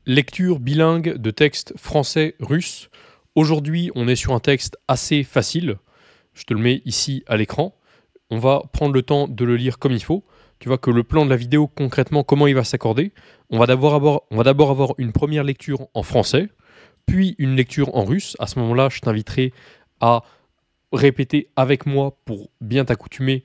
Lecture bilingue de texte français-russe. Aujourd'hui, on est sur un texte assez facile. Je te le mets ici à l'écran. On va prendre le temps de le lire comme il faut. Tu vois que le plan de la vidéo, concrètement, comment il va s'accorder. On va d'abord avoir une première lecture en français, puis une lecture en russe. À ce moment-là, je t'inviterai à répéter avec moi pour bien t'accoutumer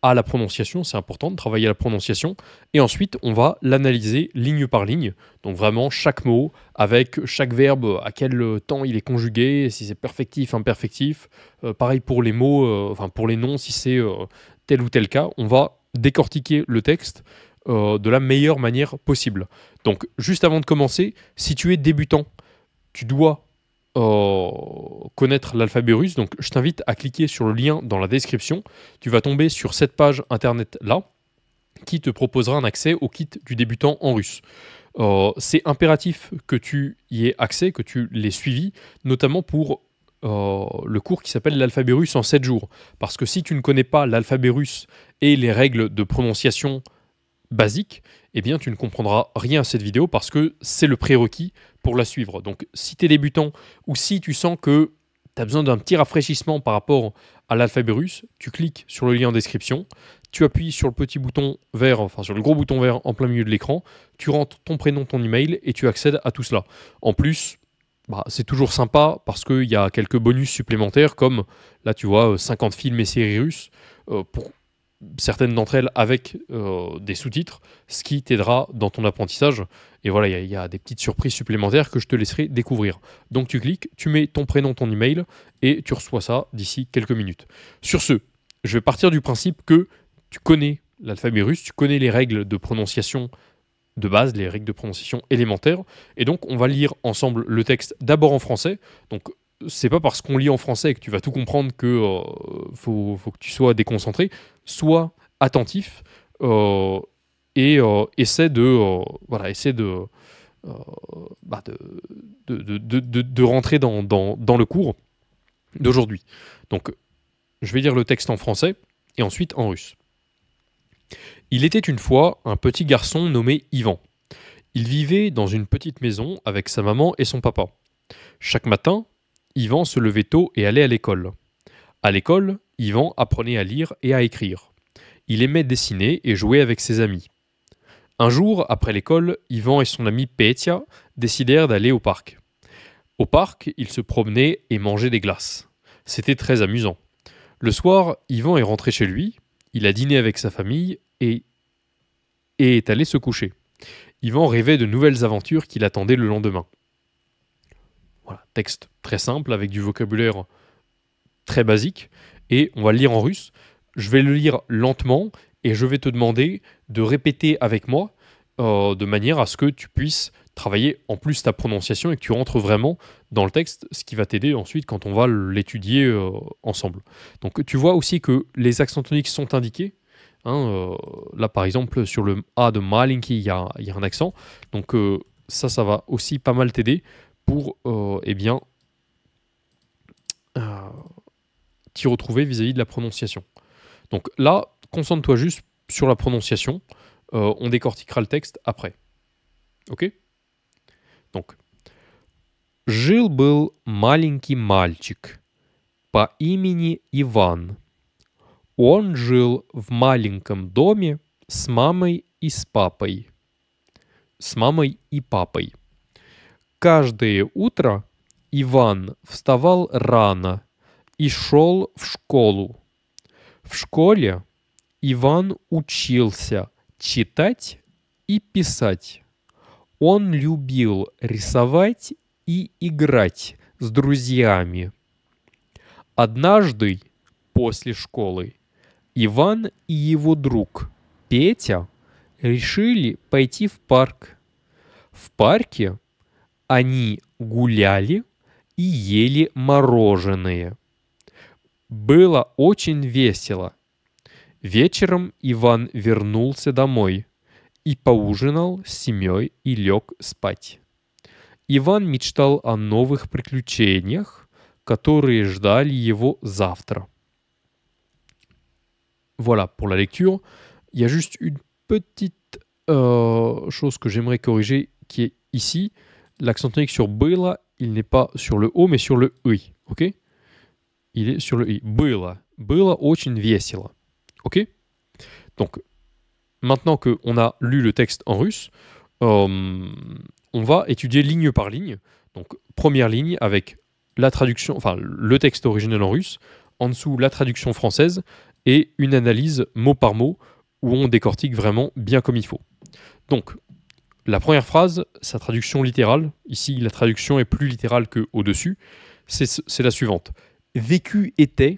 à la prononciation. C'est important de travailler la prononciation. Et ensuite, on va l'analyser ligne par ligne. Donc vraiment chaque mot, avec chaque verbe, à quel temps il est conjugué, si c'est perfectif, imperfectif. Pareil pour les mots, enfin pour les noms, si c'est tel ou tel cas. On va décortiquer le texte de la meilleure manière possible. Donc juste avant de commencer, si tu es débutant, tu dois connaître l'alphabet russe. Donc je t'invite à cliquer sur le lien dans la description. Tu vas tomber sur cette page internet là qui te proposera un accès au kit du débutant en russe. C'est impératif que tu y aies accès, que tu l'aies suivi, notamment pour le cours qui s'appelle l'alphabet russe en 7 jours. Parce que si tu ne connais pas l'alphabet russe et les règles de prononciation basique, eh bien tu ne comprendras rien à cette vidéo parce que c'est le prérequis pour la suivre. Donc si tu es débutant ou si tu sens que tu as besoin d'un petit rafraîchissement par rapport à l'alphabet russe, tu cliques sur le lien en description, tu appuies sur le petit bouton vert, enfin sur le gros bouton vert en plein milieu de l'écran, tu rentres ton prénom, ton email et tu accèdes à tout cela. En plus, c'est toujours sympa parce qu'il y a quelques bonus supplémentaires comme, là tu vois, 50 films et séries russes pour certaines d'entre elles avec des sous-titres, ce qui t'aidera dans ton apprentissage. Et voilà, il y a des petites surprises supplémentaires que je te laisserai découvrir. Donc tu cliques, tu mets ton prénom, ton email, et tu reçois ça d'ici quelques minutes. Sur ce, je vais partir du principe que tu connais l'alphabet russe, tu connais les règles de prononciation de base, les règles de prononciation élémentaires, et donc on va lire ensemble le texte d'abord en français. Donc c'est pas parce qu'on lit en français que tu vas tout comprendre que faut que tu sois déconcentré. Sois attentif et essaie euh, bah, de rentrer dans le cours d'aujourd'hui. Donc je vais lire le texte en français et ensuite en russe. Il était une fois un petit garçon nommé Ivan. Il vivait dans une petite maison avec sa maman et son papa. Chaque matin, Ivan se levait tôt et allait à l'école. À l'école, Ivan apprenait à lire et à écrire. Il aimait dessiner et jouer avec ses amis. Un jour, après l'école, Ivan et son ami Petya décidèrent d'aller au parc. Au parc, ils se promenaient et mangeaient des glaces. C'était très amusant. Le soir, Ivan est rentré chez lui, il a dîné avec sa famille et est allé se coucher. Ivan rêvait de nouvelles aventures qui l'attendaient le lendemain. Voilà, texte très simple avec du vocabulaire très basique et on va le lire en russe. Je vais le lire lentement et je vais te demander de répéter avec moi de manière à ce que tu puisses travailler en plus ta prononciation et que tu rentres vraiment dans le texte, ce qui va t'aider ensuite quand on va l'étudier ensemble. Donc tu vois aussi que les accents toniques sont indiqués. Là par exemple sur le A de Malinki, il y a un accent. Donc ça va aussi pas mal t'aider pour t'y retrouver vis-à-vis de la prononciation. Donc là, concentre-toi juste sur la prononciation. On décortiquera le texte après. Ok? Donc, жил-был маленький мальчик по имени Иван. Он жил в маленьком доме с мамой и с папой. С мамой и папой. Каждое утро Иван вставал рано и шел в школу. В школе Иван учился читать и писать. Он любил рисовать и играть с друзьями. Однажды после школы Иван и его друг Петя решили пойти в парк. В парке они гуляли и ели мороженое. Было очень весело. Вечером Иван вернулся домой и поужинал с семьей и лег спать. Иван мечтал о новых приключениях, которые ждали его завтра. Voilà pour la lecture. Il y a juste une petite chose que j'aimerais corriger qui est ici, l'accent tonique sur было, il n'est pas sur le O, mais sur le I. Ok? Il est sur le I. Было. Было очень весело. Ok? Donc, maintenant qu'on a lu le texte en russe, on va étudier ligne par ligne. Donc, première ligne avec la traduction, enfin le texte original en russe, en dessous la traduction française et une analyse mot par mot où on décortique vraiment bien comme il faut. Donc, la première phrase, sa traduction littérale, ici la traduction est plus littérale qu'au-dessus, c'est la suivante. Vécu était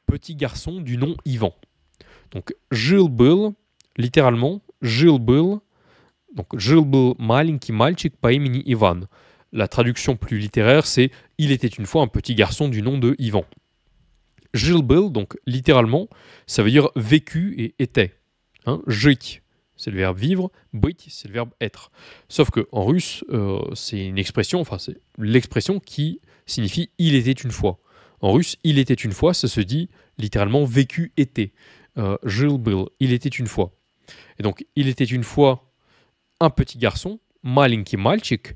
petit garçon du nom Ivan. Donc, жил-был, littéralement, жил-был, donc жил-был маленький мальчик по имени Иван. La traduction plus littéraire, c'est il était une fois un petit garçon du nom de Ivan. Жил-был, donc littéralement, ça veut dire vécu et était. Hein, жить, c'est le verbe vivre, быть, c'est le verbe être. Sauf qu'en russe, c'est une expression, enfin c'est l'expression qui signifie il était une fois. En russe, il était une fois, ça se dit littéralement vécu était. Жил-был, il était une fois. Et donc, il était une fois un petit garçon, маленький мальчик.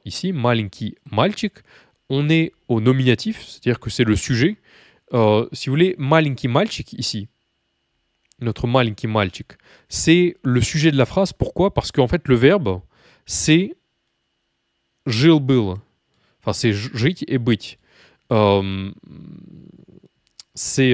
Ici, маленький мальчик, on est au nominatif, c'est-à-dire que c'est le sujet. Si vous voulez, маленький мальчик ici, notre маленький мальчик, c'est le sujet de la phrase. Pourquoi? Parce qu'en fait, le verbe, c'est жил-был. Enfin, c'est жить et быть. C'est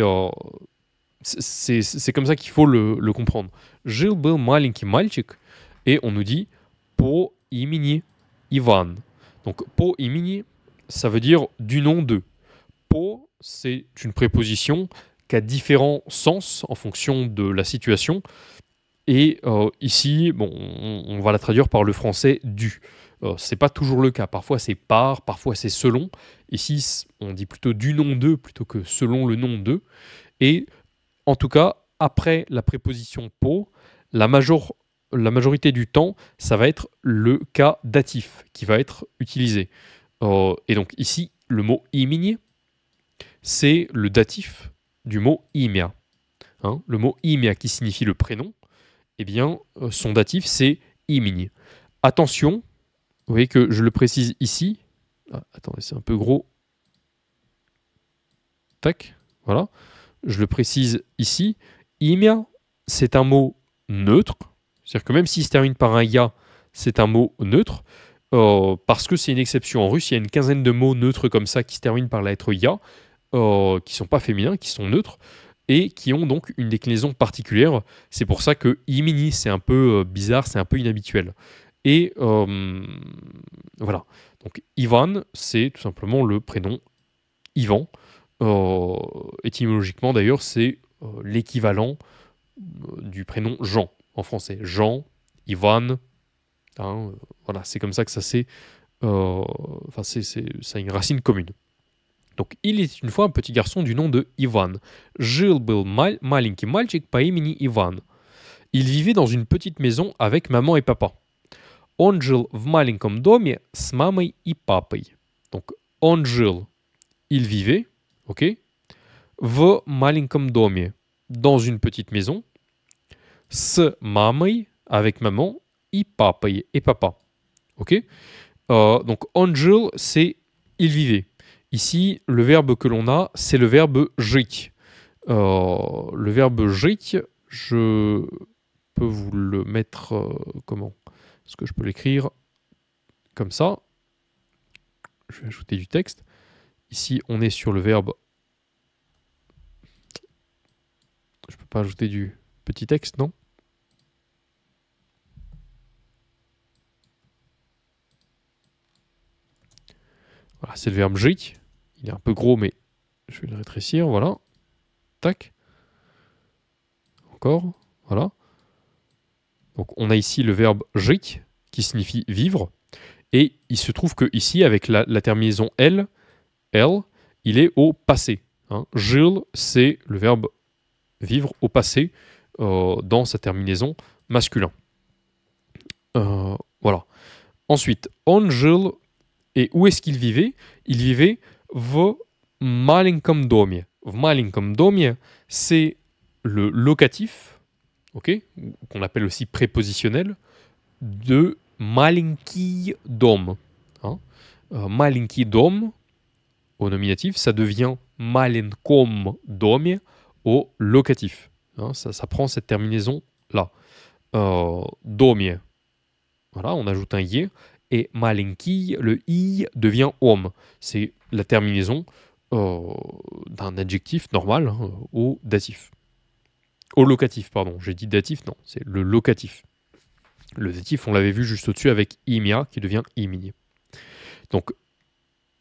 comme ça qu'il faut le comprendre. Жил-был маленький мальчик, et on nous dit по имени Иван. Donc, по имени, ça veut dire du nom de. По, c'est une préposition qui a différents sens en fonction de la situation. Et ici, bon, on va la traduire par le français du. C'est pas toujours le cas. Parfois c'est par, parfois c'est selon. Ici, on dit plutôt du nom de plutôt que selon le nom de. Et en tout cas, après la préposition po, la majorité du temps, ça va être le cas datif qui va être utilisé. Et donc ici, le mot imini, c'est le datif du mot imia. Hein, le mot imia qui signifie le prénom, eh bien, son datif, c'est imini. Attention, vous voyez que je le précise ici. Ah, attendez, c'est un peu gros. Tac, voilà. Je le précise ici. Imia, c'est un mot neutre. C'est-à-dire que même s'il se termine par un ya, c'est un mot neutre. Parce que c'est une exception. En russe, il y a une quinzaine de mots neutres comme ça qui se terminent par la lettre ya, qui ne sont pas féminins, qui sont neutres, et qui ont donc une déclinaison particulière. C'est pour ça que imini, c'est un peu bizarre, c'est un peu inhabituel. Et voilà. Donc Ivan, c'est tout simplement le prénom Ivan. Étymologiquement d'ailleurs, c'est l'équivalent du prénom Jean en français. Jean, Ivan. Hein, voilà, c'est comme ça que ça c'est. Enfin, ça a une racine commune. Donc, il était une fois un petit garçon du nom de Ivan. Жил-был маленький мальчик по имени Иван. Il vivait dans une petite maison avec maman et papa. Он жил в маленьком доме с мамой и папой. Donc, он жил, il vivait, ok, в маленьком доме, dans une petite maison, с мамой, avec maman, и папой, et papa. Ok. Donc, он жил, c'est il vivait. Ici, le verbe que l'on a, c'est le verbe жить. Le verbe жить, je peux vous le mettre comment? Est-ce que je peux l'écrire comme ça? Je vais ajouter du texte. Ici, on est sur le verbe. Je ne peux pas ajouter du petit texte, non? Voilà, c'est le verbe жить. Il est un peu gros, mais je vais le rétrécir. Voilà. Tac. Encore. Voilà. Donc, on a ici le verbe жить, qui signifie vivre. Et il se trouve que ici, avec la terminaison L, il est au passé. Hein. Жил, c'est le verbe vivre au passé dans sa terminaison masculin. Voilà. Ensuite, он жил, et où est-ce qu'il vivait? Il vivait в маленьком доме. В маленьком доме, c'est le locatif, okay, qu'on appelle aussi prépositionnel, de маленький дом. Hein. Маленький дом au nominatif, ça devient маленьком доме au locatif. Hein, ça prend cette terminaison-là. Доме, voilà, on ajoute un i. Et маленький, le i devient ом. C'est la terminaison d'un adjectif normal hein, au datif. Au locatif, pardon. J'ai dit datif, non, c'est le locatif. Le datif, on l'avait vu juste au-dessus avec imia qui devient imi. Donc,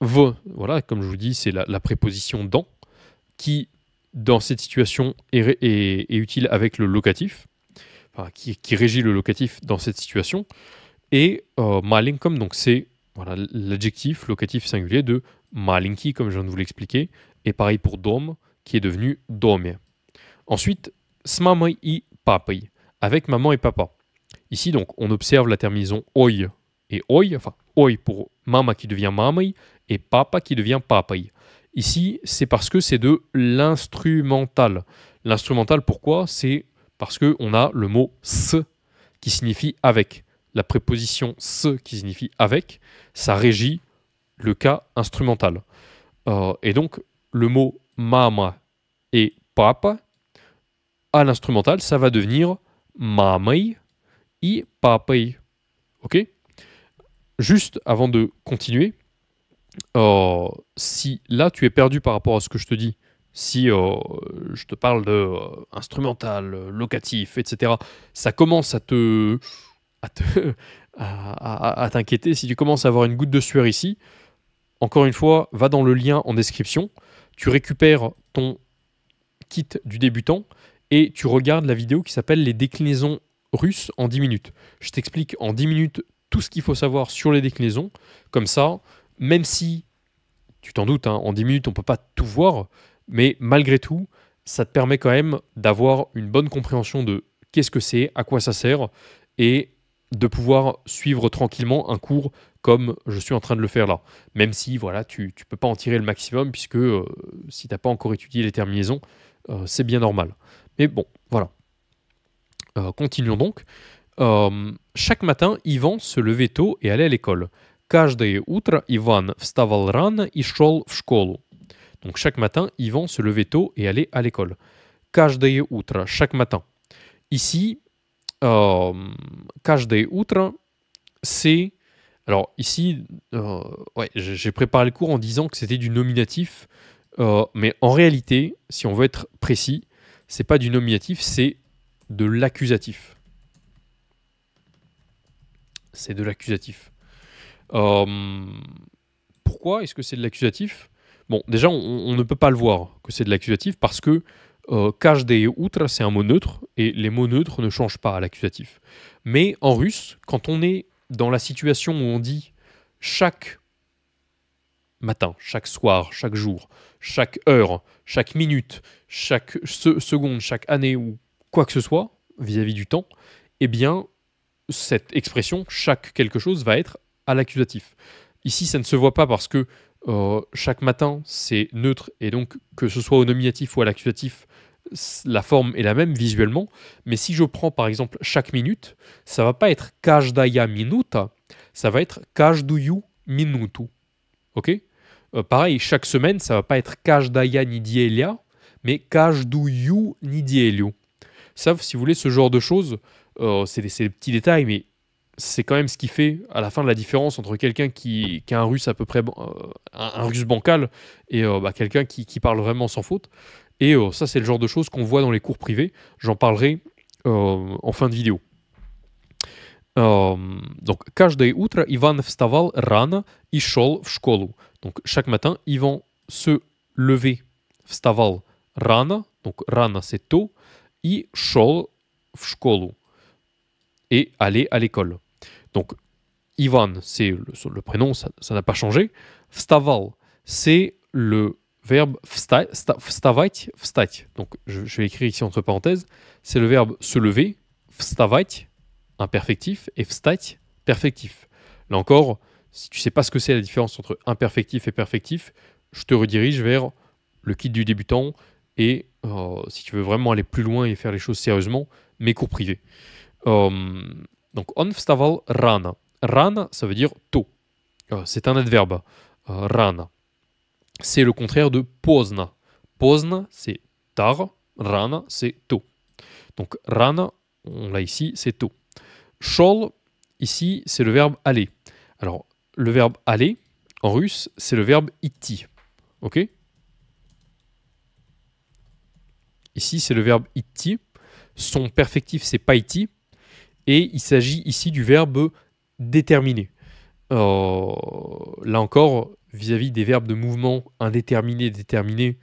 voilà, comme je vous dis, c'est la préposition dans qui, dans cette situation, est utile avec le locatif, enfin, qui régit le locatif dans cette situation. Et malinkom, donc c'est voilà, l'adjectif locatif singulier de malinki, comme je viens de vous l'expliquer. Et pareil pour dom, qui est devenu domie. Ensuite, s mamой и папой, avec maman et papa. Ici, donc, on observe la terminaison oi et oi, enfin, oi pour mama qui devient mamai et papa qui devient papai. Ici, c'est parce que c'est de l'instrumental. L'instrumental, pourquoi? C'est parce qu'on a le mot s qui signifie avec. La préposition s qui signifie avec, ça régit le cas instrumental. Et donc, le mot mama et papa, à l'instrumental, ça va devenir mamai et papai. Ok? Juste avant de continuer, si là tu es perdu par rapport à ce que je te dis, si je te parle de instrumental, locatif, etc., ça commence à t'inquiéter, si tu commences à avoir une goutte de sueur ici, encore une fois, va dans le lien en description, tu récupères ton kit du débutant et tu regardes la vidéo qui s'appelle les déclinaisons russes en 10 minutes. Je t'explique en 10 minutes tout ce qu'il faut savoir sur les déclinaisons. Comme ça, même si, tu t'en doutes, hein, en 10 minutes, on ne peut pas tout voir, mais malgré tout, ça te permet quand même d'avoir une bonne compréhension de qu'est-ce que c'est, à quoi ça sert, et de pouvoir suivre tranquillement un cours comme je suis en train de le faire là. Même si voilà, tu ne peux pas en tirer le maximum, puisque si tu n'as pas encore étudié les terminaisons, c'est bien normal. Mais bon, voilà. Continuons donc. Chaque matin, Ivan se levait tôt et allait à l'école. Каждое утро Иван вставал рано и шел в школу. Donc chaque matin, Ivan se levait tôt et allait à l'école. Каждое утро, chaque matin. Ici, каждое утро, c'est... Alors ici, ouais, j'ai préparé le cours en disant que c'était du nominatif, mais en réalité, si on veut être précis, c'est pas du nominatif, c'est de l'accusatif. C'est de l'accusatif. Pourquoi est-ce que c'est de l'accusatif? Bon, déjà, on ne peut pas le voir que c'est de l'accusatif parce que каждое утро, c'est un mot neutre et les mots neutres ne changent pas à l'accusatif. Mais en russe, quand on est dans la situation où on dit chaque matin, chaque soir, chaque jour, chaque heure, chaque minute, chaque seconde, chaque année ou quoi que ce soit vis-à-vis du temps, eh bien, cette expression, chaque quelque chose, va être à l'accusatif. Ici, ça ne se voit pas parce que chaque matin, c'est neutre, et donc que ce soit au nominatif ou à l'accusatif, la forme est la même visuellement. Mais si je prends par exemple chaque minute, ça va pas être каждая минута, ça va être каждую минуту. Ok? Pareil, chaque semaine, ça va pas être каждая неделя, mais каждую неделю. Ça, si vous voulez, ce genre de choses, c'est des petits détails, mais c'est quand même ce qui fait à la fin de la différence entre quelqu'un qui a un russe à peu près un russe bancal et quelqu'un qui parle vraiment sans faute. Et ça, c'est le genre de choses qu'on voit dans les cours privés. J'en parlerai en fin de vidéo. Donc, каждое утро Иван вставал рано и шел в школу. Donc, chaque matin, Ivan se levait, вставал рано, donc рано c'est tôt, и шел в школу, et aller à l'école. Donc, Ivan, c'est le prénom, ça n'a pas changé. Вставал, c'est le verbe вставать, встать. Donc, je vais écrire ici entre parenthèses. C'est le verbe se lever, вставать, imperfectif, et встать, perfectif. Là encore, si tu ne sais pas ce que c'est la différence entre imperfectif et perfectif, je te redirige vers le kit du débutant et si tu veux vraiment aller plus loin et faire les choses sérieusement, mes cours privés. Donc, on вставал рано. Rana, ça veut dire tôt. C'est un adverbe. Rana. C'est le contraire de pozdna. Pozdna, c'est tard. Rana, c'est tôt. Donc rana, on l'a ici, c'est tôt. Shol, ici, c'est le verbe aller. Alors, le verbe aller, en russe, c'est le verbe iti. Ok? Ici, c'est le verbe iti. Son perfectif, c'est paiti. Et il s'agit ici du verbe déterminer. Là encore, vis-à-vis des verbes de mouvement indéterminé, déterminé,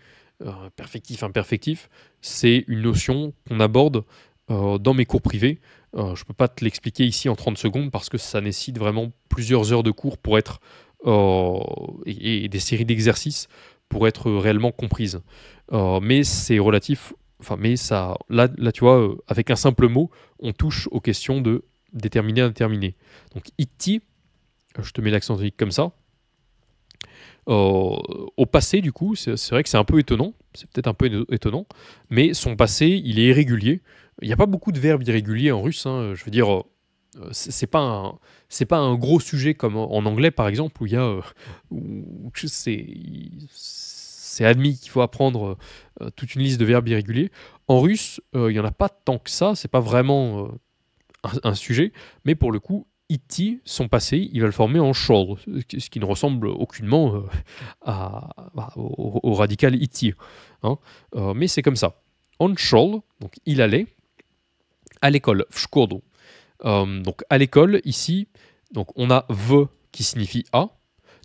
perfectif, imperfectif, c'est une notion qu'on aborde dans mes cours privés. Je ne peux pas te l'expliquer ici en 30 secondes parce que ça nécessite vraiment plusieurs heures de cours pour être et des séries d'exercices pour être réellement comprises. Mais c'est relatif. Enfin, mais ça, là, tu vois, avec un simple mot, on touche aux questions de déterminé, indéterminé. Donc, iti, je te mets l'accent tonique comme ça. Au passé, du coup, c'est vrai que c'est un peu étonnant. C'est peut-être un peu étonnant, mais son passé, il est irrégulier. Il n'y a pas beaucoup de verbes irréguliers en russe. Hein. Je veux dire, c'est pas un gros sujet comme en anglais, par exemple, où il y a, où c'est admis qu'il faut apprendre toute une liste de verbes irréguliers. En russe, il n'y en a pas tant que ça. C'est pas vraiment un sujet, mais pour le coup, iti, son passé, il va le former en shol, ce qui ne ressemble aucunement au radical iti. Hein. Mais c'est comme ça. On shol, donc il allait à l'école, v shkolu. Donc à l'école, ici, donc on a v qui signifie à.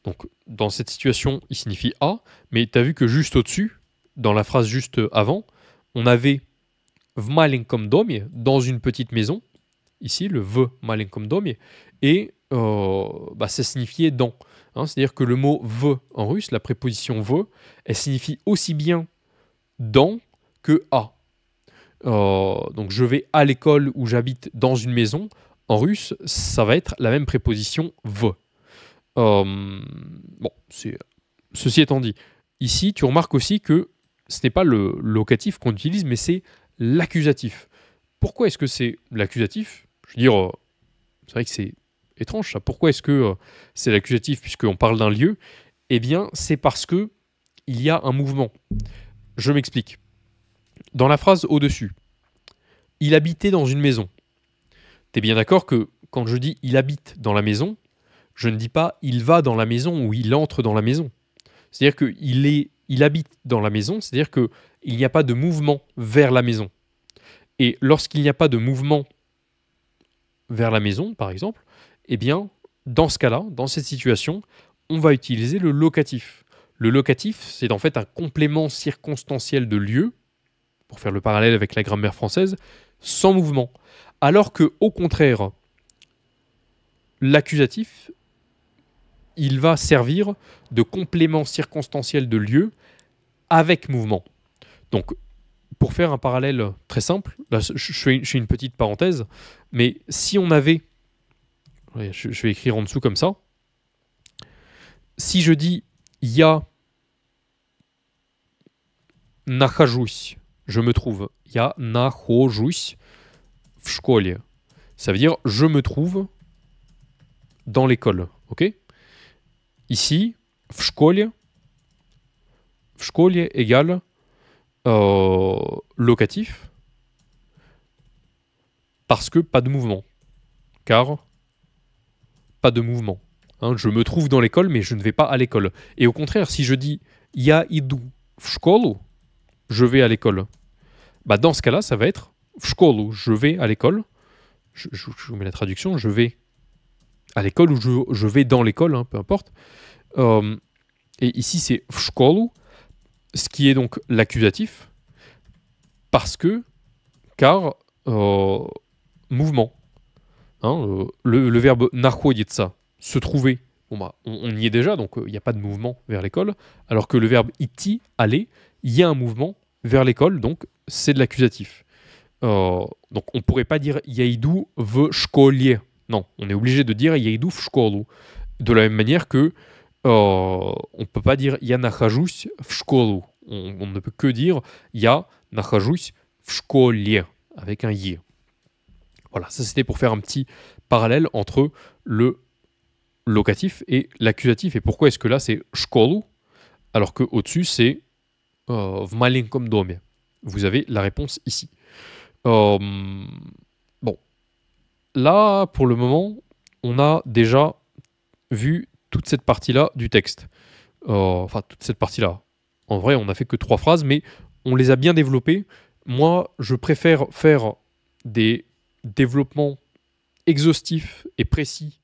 Donc dans cette situation, il signifie à, mais tu as vu que juste au-dessus, dans la phrase juste avant, on avait v malenkom domie, dans une petite maison. Ici, le v malenkom domie, et ça signifiait dans. Hein, c'est-à-dire que le mot v en russe, la préposition v, elle signifie aussi bien dans que à. Donc je vais à l'école ou j'habite dans une maison. En russe, ça va être la même préposition v. Ceci étant dit, ici, tu remarques aussi que ce n'est pas le locatif qu'on utilise, mais c'est l'accusatif. Pourquoi est-ce que c'est l'accusatif? Je veux dire, c'est vrai que c'est étrange ça. Pourquoi est-ce que c'est l'accusatif puisqu'on parle d'un lieu? Eh bien, c'est parce que il y a un mouvement. Je m'explique. Dans la phrase au-dessus, il habitait dans une maison. T'es bien d'accord que quand je dis il habite dans la maison, je ne dis pas il va dans la maison ou il entre dans la maison. C'est-à-dire qu'il habite dans la maison, c'est-à-dire qu'il n'y a pas de mouvement vers la maison. Et lorsqu'il n'y a pas de mouvement vers la maison, par exemple, eh bien, dans ce cas-là, dans cette situation, on va utiliser le locatif. Le locatif, c'est en fait un complément circonstanciel de lieu, pour faire le parallèle avec la grammaire française, sans mouvement. Alors que, au contraire, l'accusatif, il va servir de complément circonstanciel de lieu avec mouvement. Donc, pour faire un parallèle très simple, là, je fais une petite parenthèse, mais si on avait, je vais écrire en dessous comme ça, si je dis я нахожусь, je me trouve, я нахожусь в школе, ça veut dire je me trouve dans l'école, ok? Ici, в школе égale locatif, parce que pas de mouvement, car pas de mouvement. Hein, je me trouve dans l'école, mais je ne vais pas à l'école. Et au contraire, si je dis я иду в школу, je vais à l'école, bah dans ce cas-là, ça va être в школу, je vais à l'école. Je vous mets la traduction, je vais à l'école ou je vais dans l'école, hein, peu importe. Et ici, c'est в школу, ce qui est donc l'accusatif, parce que, car, mouvement. Hein, le verbe находиться, se trouver, bon bah, on y est déjà, donc il n'y a pas de mouvement vers l'école, alors que le verbe идти, aller, il y a un mouvement vers l'école, donc c'est de l'accusatif. Donc on ne pourrait pas dire я иду в школе. Non, on est obligé de dire я иду в школу. De la même manière que on ne peut pas dire я нахожусь в школу. On ne peut que dire я нахожусь в школе avec un «е». Voilà, ça c'était pour faire un petit parallèle entre le locatif et l'accusatif. Et pourquoi est-ce que là c'est школу alors qu'au-dessus c'est в маленьком доме? Vous avez la réponse ici. Euh, bon, là pour le moment, on a déjà vu toute cette partie-là du texte. Enfin, toute cette partie-là. En vrai, on n'a fait que 3 phrases, mais on les a bien développées. Moi, je préfère faire des développements exhaustifs et précis,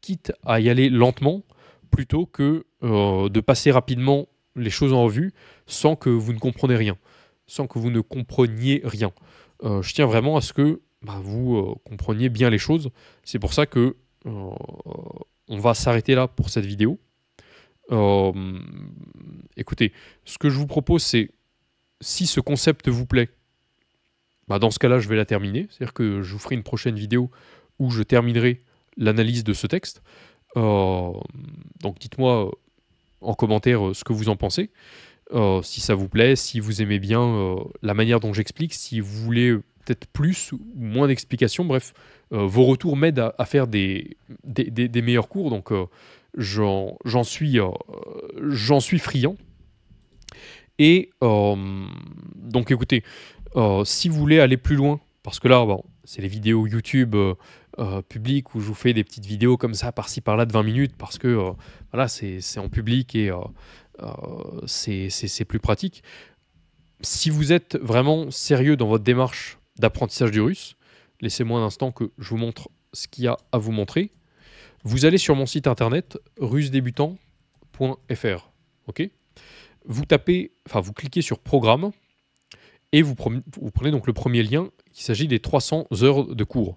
quitte à y aller lentement, plutôt que de passer rapidement les choses en revue sans que vous ne compreniez rien. Sans que vous ne compreniez rien. Je tiens vraiment à ce que vous compreniez bien les choses. C'est pour ça que on va s'arrêter là pour cette vidéo. Écoutez, ce que je vous propose, c'est, si ce concept vous plaît, dans ce cas-là, je vais la terminer. C'est-à-dire que je vous ferai une prochaine vidéo où je terminerai l'analyse de ce texte. Donc dites-moi en commentaire ce que vous en pensez. Si ça vous plaît, si vous aimez bien la manière dont j'explique, si vous voulez peut-être plus ou moins d'explications. Bref, vos retours m'aident à faire des meilleurs cours. Donc j'en suis friand. Et donc écoutez, si vous voulez aller plus loin, parce que là, c'est les vidéos YouTube publiques où je vous fais des petites vidéos comme ça, par-ci par-là de 20 minutes, parce que voilà, c'est en public et c'est plus pratique. Si vous êtes vraiment sérieux dans votre démarche d'apprentissage du russe, laissez-moi un instant que je vous montre ce qu'il y a à vous montrer. Vous allez sur mon site internet russedébutant.fr. Ok ? Vous tapez, vous cliquez sur Programme et vous prenez donc le premier lien. Il s'agit des 300 heures de cours.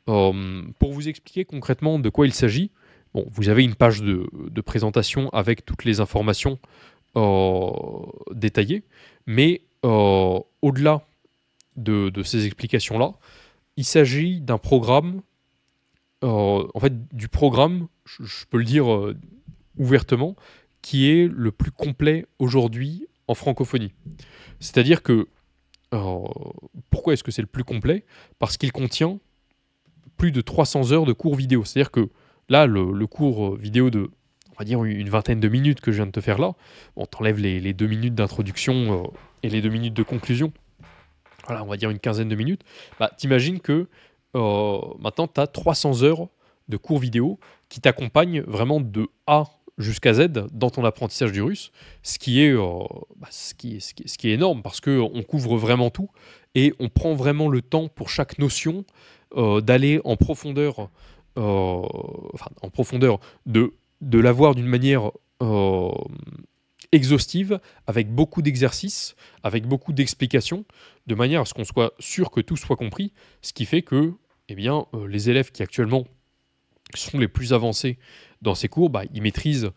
Pour vous expliquer concrètement de quoi il s'agit, vous avez une page de présentation avec toutes les informations détaillées, mais au-delà de ces explications-là, il s'agit d'un programme, en fait du programme, je peux le dire ouvertement, qui est le plus complet aujourd'hui en francophonie. C'est-à-dire que, pourquoi est-ce que c'est le plus complet? Parce qu'il contient plus de 300 heures de cours vidéo. C'est-à-dire que là, le cours vidéo de, on va dire, une vingtaine de minutes que je viens de te faire là, t'enlèves les 2 minutes d'introduction et les 2 minutes de conclusion, voilà, on va dire une quinzaine de minutes, t'imagines que maintenant, tu as 300 heures de cours vidéo qui t'accompagnent vraiment de A jusqu'à Z dans ton apprentissage du russe, ce qui est énorme parce qu'on couvre vraiment tout et on prend vraiment le temps pour chaque notion d'aller en profondeur, de l'avoir d'une manière exhaustive, avec beaucoup d'exercices, avec beaucoup d'explications, de manière à ce qu'on soit sûr que tout soit compris, ce qui fait que les élèves qui actuellement sont les plus avancés dans ces cours, ils maîtrisent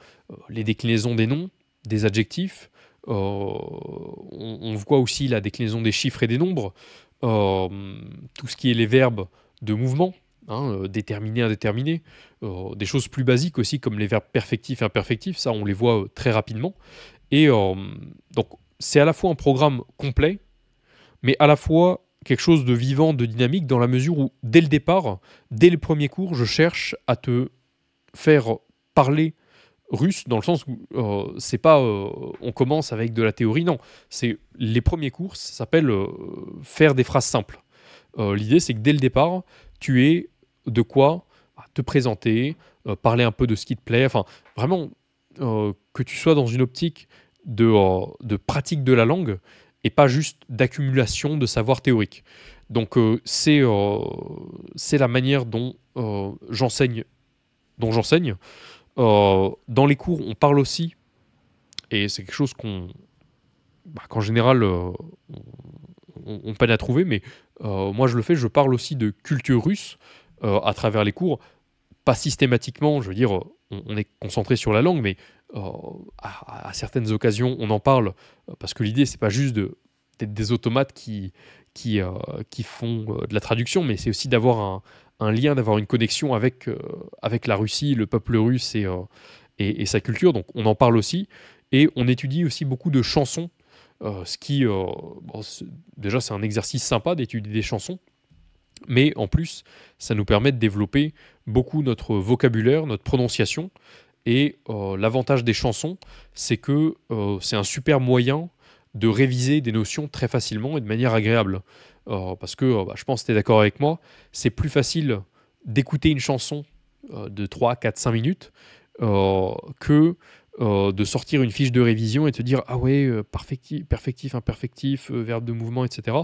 les déclinaisons des noms, des adjectifs, on voit aussi la déclinaison des chiffres et des nombres, tout ce qui est les verbes de mouvement, déterminé, indéterminé, des choses plus basiques aussi comme les verbes perfectifs et imperfectifs, ça on les voit très rapidement. Et donc c'est à la fois un programme complet, mais à la fois quelque chose de vivant, de dynamique, dans la mesure où, dès le départ, dès les premiers cours, je cherche à te faire parler russe, dans le sens où c'est pas on commence avec de la théorie, non. C'est les premiers cours, ça s'appelle faire des phrases simples. L'idée, c'est que dès le départ, tu aies de quoi te présenter, parler un peu de ce qui te plaît, enfin, vraiment, que tu sois dans une optique de pratique de la langue, et pas juste d'accumulation de savoir théorique. Donc c'est la manière dont j'enseigne. Dans les cours, on parle aussi, et c'est quelque chose qu'en général, on peine à trouver, mais moi je le fais, je parle aussi de culture russe à travers les cours, pas systématiquement, je veux dire, on est concentré sur la langue, mais à certaines occasions, on en parle, parce que l'idée, c'est pas juste d'être des automates qui font de la traduction, mais c'est aussi d'avoir un lien, d'avoir une connexion avec la Russie, le peuple russe et sa culture. Donc on en parle aussi, et on étudie aussi beaucoup de chansons, ce qui, déjà c'est un exercice sympa d'étudier des chansons, Mais en plus, ça nous permet de développer beaucoup notre vocabulaire, notre prononciation. Et l'avantage des chansons, c'est que c'est un super moyen de réviser des notions très facilement et de manière agréable. Parce que, bah, je pense que tu es d'accord avec moi, c'est plus facile d'écouter une chanson de 3, 4, 5 minutes que de sortir une fiche de révision et te dire ah ouais, perfectif, imperfectif, verbe de mouvement, etc.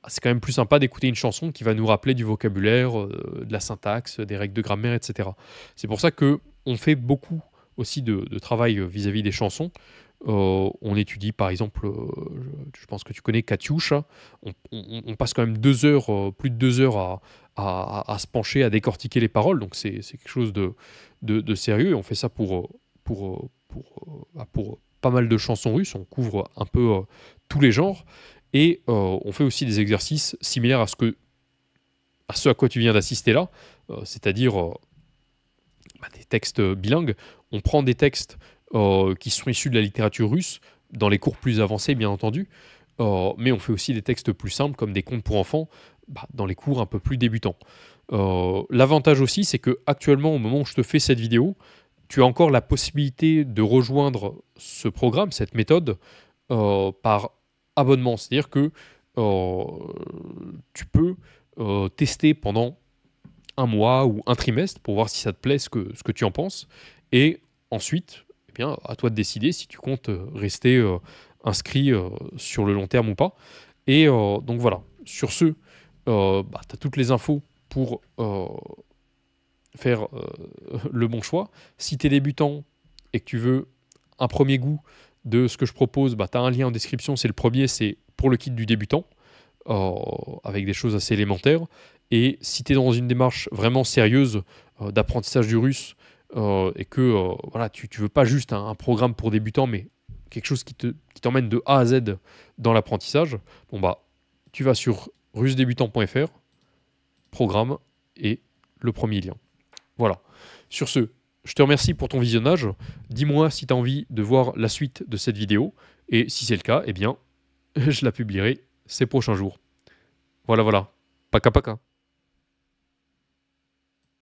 C'est quand même plus sympa d'écouter une chanson qui va nous rappeler du vocabulaire, de la syntaxe, des règles de grammaire, etc. C'est pour ça que on fait beaucoup aussi de travail vis-à-vis des chansons. On étudie par exemple, je pense que tu connais Katyusha. On passe quand même 2 heures, plus de 2 heures à se pencher, à décortiquer les paroles. Donc c'est quelque chose de sérieux. Et on fait ça pour pas mal de chansons russes. On couvre un peu tous les genres. Et on fait aussi des exercices similaires à ce à quoi tu viens d'assister là, c'est-à-dire bah, des textes bilingues. On prend des textes qui sont issus de la littérature russe, dans les cours plus avancés bien entendu, mais on fait aussi des textes plus simples comme des contes pour enfants, bah, dans les cours un peu plus débutants. L'avantage aussi, c'est que actuellement, au moment où je te fais cette vidéo, tu as encore la possibilité de rejoindre ce programme, cette méthode, par abonnement. C'est-à-dire que euh, tu peux tester pendant un mois ou un trimestre pour voir si ça te plaît, ce que tu en penses. Et ensuite, eh bien, à toi de décider si tu comptes rester inscrit sur le long terme ou pas. Et donc voilà, sur ce, bah, tu as toutes les infos pour faire le bon choix. Si tu es débutant et que tu veux un premier goût de ce que je propose, bah, tu as un lien en description, c'est le premier, c'est pour le kit du débutant, avec des choses assez élémentaires. Et si tu es dans une démarche vraiment sérieuse d'apprentissage du russe, et que voilà, tu ne veux pas juste un programme pour débutants, mais quelque chose qui t'emmène de A à Z dans l'apprentissage, bon bah, tu vas sur russedébutant.fr, programme, et le premier lien. Voilà. Sur ce, je te remercie pour ton visionnage. Dis-moi si tu as envie de voir la suite de cette vidéo. Et si c'est le cas, eh bien, je la publierai ces prochains jours. Voilà, voilà. Paka paka.